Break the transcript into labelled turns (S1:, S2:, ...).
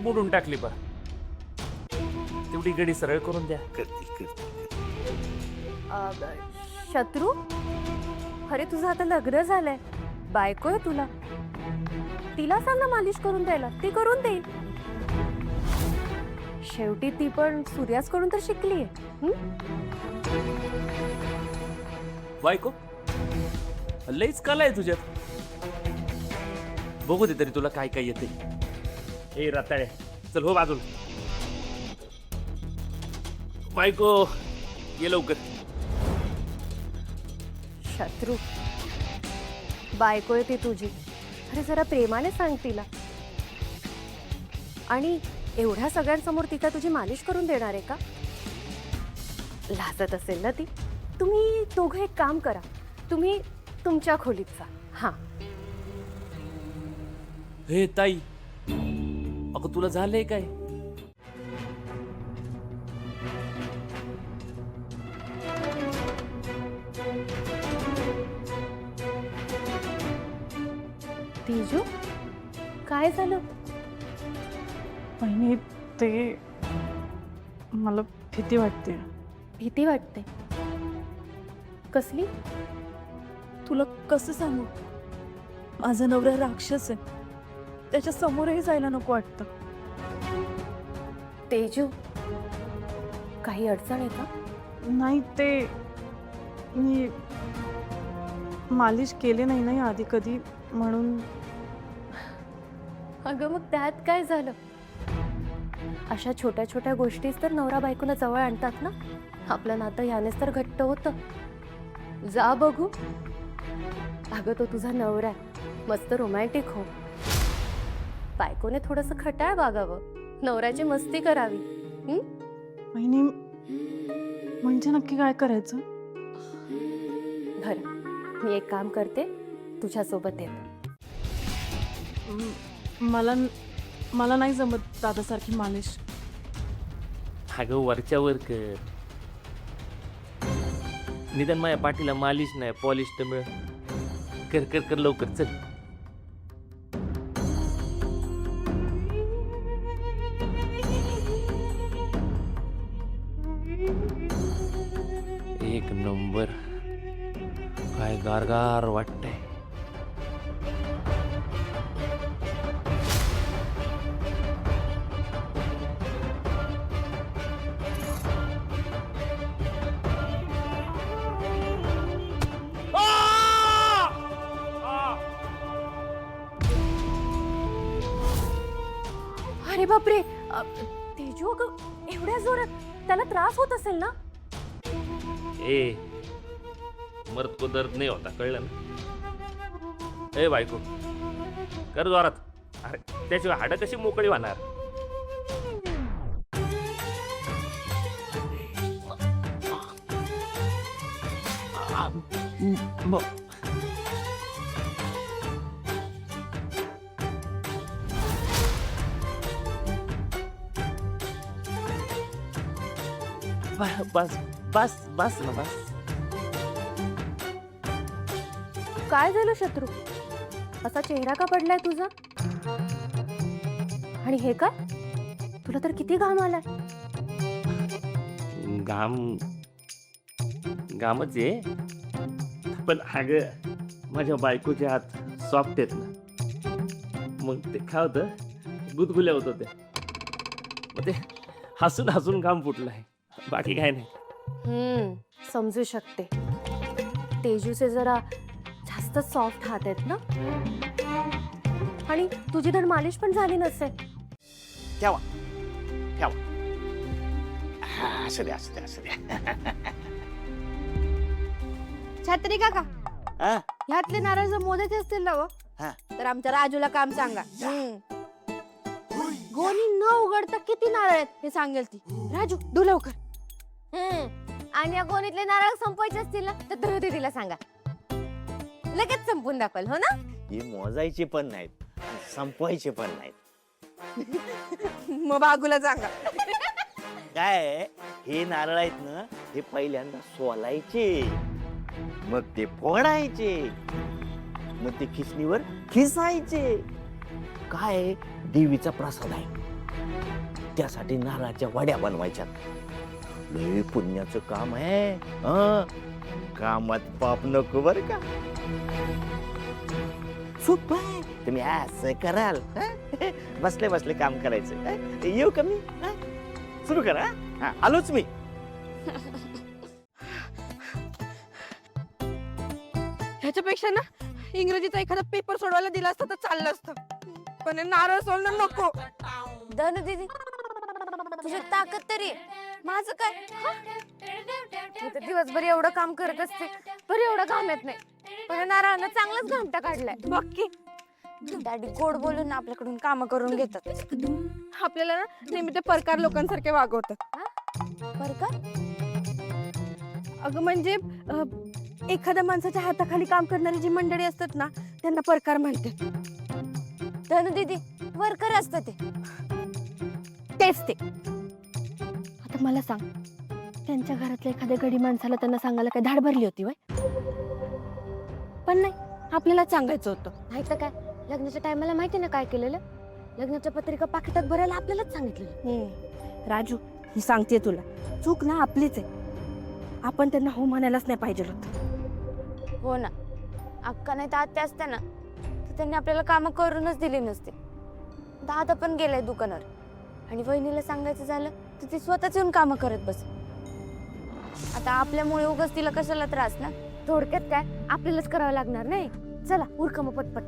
S1: मोडून टाकली बा. तेवढी गडी सरळ करून द्या.
S2: शत्रू, अरे तुझं आता लग्न झालंय, बायको आहे तुला, तिला सांग ना मालिश करून द्यायला, ती करून देईल. शेवटी ती पण सूर्यासकडून तर शिकलीये.
S1: बायको लईच कला आहे तुझ्यात. बघू दे तरी तुला काय काय येते. ए रताळे, चल हो बाजूला. बायको ये लवकर.
S2: शत्रू, बायको आहे ती तुझी, अरे जरा प्रेमाने सांग तिला. आणि एवढ्या सगळ्यांसमोर ती का तुझी मालिश करून देणार आहे का? लाजत असेल ना ती. तुम्ही दोघं एक काम करा, तुम्ही तुमच्या खोलीत जा. हा
S1: हे ताई, अगं तुला झालंय काय?
S2: तेजू, काय झालं?
S3: वहिनी, ते मला भीती वाटते.
S2: भीती वाटते? कसली?
S3: तुला कसं सांगू, माझा नवरा राक्षस आहे, त्याच्या समोरही जायला नको वाटतं.
S2: तेजू, काही अडचण आहे का?
S3: नाही, ते मी मालिश केली नाही ना आधी कधी, म्हणून.
S2: अगं मग त्यात काय झालं? अशा छोट्या छोट्या गोष्टीच तर नवरा बायकोला जवळ आणतात ना. आपलं नातं यानेच तर घट्ट होतं. जा बघू. अगं तो तुझा नवरा आहे, मस्त रोमॅन्टिक हो. बायकोने थोडंसं खटाळ वागावं, नवऱ्याची मस्ती करावी.
S3: वहिनी, म्हणजे नक्की काय करायचं?
S2: बरं, मी एक काम करते, तुझ्यासोबत येते.
S3: मला नाही जमत दादासारखी मालिश.
S1: अगं वरच्या वर कर. निदान माझ्या पाठीला मालिश नाही, पॉलिश तर मिळ. कर कर कर लवकर, चल. एक नंबर. काय गारगार वाटतंय.
S2: अरे बापरे, तेजू अगं एवढ्या जोरात, त्याला त्रास होत असेल ना?
S1: ए मर्द को दर्द नाही होता, कळलं ना? ए बायको, कर जोरात. अरे त्याशिवाय हाडं कशी मोकळी होणार? बस बस बस ना बस.
S2: काय झालं शत्रू? असा चेहरा का पडलाय तुझा? आणि हे काय? तुला तर किती घाम आलाय.
S1: गामच आहे, पण अगं माझ्या बायकोचे हात सॉफ्ट आहेत ना, मग ते काय होतं, गुदगुल्या होत होत्या. मग ते हसून हसून घाम फुटलाय, बाकी काय नाही.
S2: समजू शकते. तेजूचे जरा जास्त सॉफ्ट हात आहेत ना, आणि तुझी धड मालिश पण झाली नसेल.
S4: ठेवा ठेवा. असू द्या असू द्या असू द्या.
S5: छत्री काका,
S4: हा?
S5: ह्यातले नारळ जर मोदाचे असतील ना व,
S4: हा.
S5: तर आमच्या राजूला काम सांगा. गोणी न उघडता किती नारळ आहेत हे सांगेल ती. राजू दू लवकर.
S2: आणि या गोणीतले नारळ संपवायचे असतील ना, तर धनु दीदीला सांगा, लगेच संपून दाखवल. हो ना?
S4: हे मोजायचे पण नाहीत, संपवायचे पण नाहीत.
S5: मग बागूला सांगा.
S4: काय आहे, हे नारळ आहेत ना, हे पहिल्यांदा सोलायचे, मग ते फोडायचे, मग ते खिसणीवर खिसायचे. काय आहे, देवीचा प्रसाद आहे, त्यासाठी नारळाच्या वड्या बनवायच्या. लय पुण्याचं काम आहे. हं. कामात पाप नको बर का. सोपं आहे. तुम्ही असं कराल. हं? बसले बसले काम करायचं. हं? येऊ का मी? हं? सुरू करा. हं, आलोच मी.
S5: ह्याच्यापेक्षा ना इंग्रजीचा एखादा पेपर सोडवायला दिला असता तर चाललं असतं, पण हे नारळ सोडणं नको.
S2: धनु दीदी तुझी ताकद तरी आहे. माझं काय मी तर दिवसभर एवढं काम करत असते पण एवढं घाम येत नाही. पण नारळानं चांगलाच घामटा काढलाय.
S5: बघ की
S2: डॅडी गोड बोलून ना आपल्याकडून काम करून घेतात.
S5: आपल्याला ना नेहमी ते परकार लोकांसारखे वागवतात.
S2: बरं का?
S5: अगं म्हणजे एखाद्या माणसाच्या हाताखाली काम करणारी जी मंडळी असतात ना त्यांना परकार म्हणतात.
S2: धनु दीदी वर्कर असतं ते.
S5: तेच ते. आता मला सांग, त्यांच्या घरातल्या एखाद्या गडी माणसाला त्यांना सांगायला काय धाड भरली होती वय? पण नाही, आपल्याला सांगायचं होतं.
S2: नाही तर काय, लग्नाच्या टायमाला माहिती ना काय केलेलं. लग्नाच्या पत्रिका पाकिटात भरायला आपल्यालाच सांगितलेलं.
S5: राजू, मी सांगते तुला, चूक ना आपलीच आहे. आपण त्यांना हो म्हणायलाच नाही पाहिजे होतं.
S2: हो ना, अक्का नाही तर आत्या असत्या ना तर त्यांनी आपल्याला कामं करूनच दिली नसते. दादा पण गेलाय दुकानावर आणि वहिनीला सांगायचं झालं तर ती स्वतःच येऊन कामं करत बस. आता आपल्यामुळे उगाच तिला कशाला त्रास ना. थोडक्यात काय आपल्यालाच करावं लागणार नाही. चला उरका मग पटपट.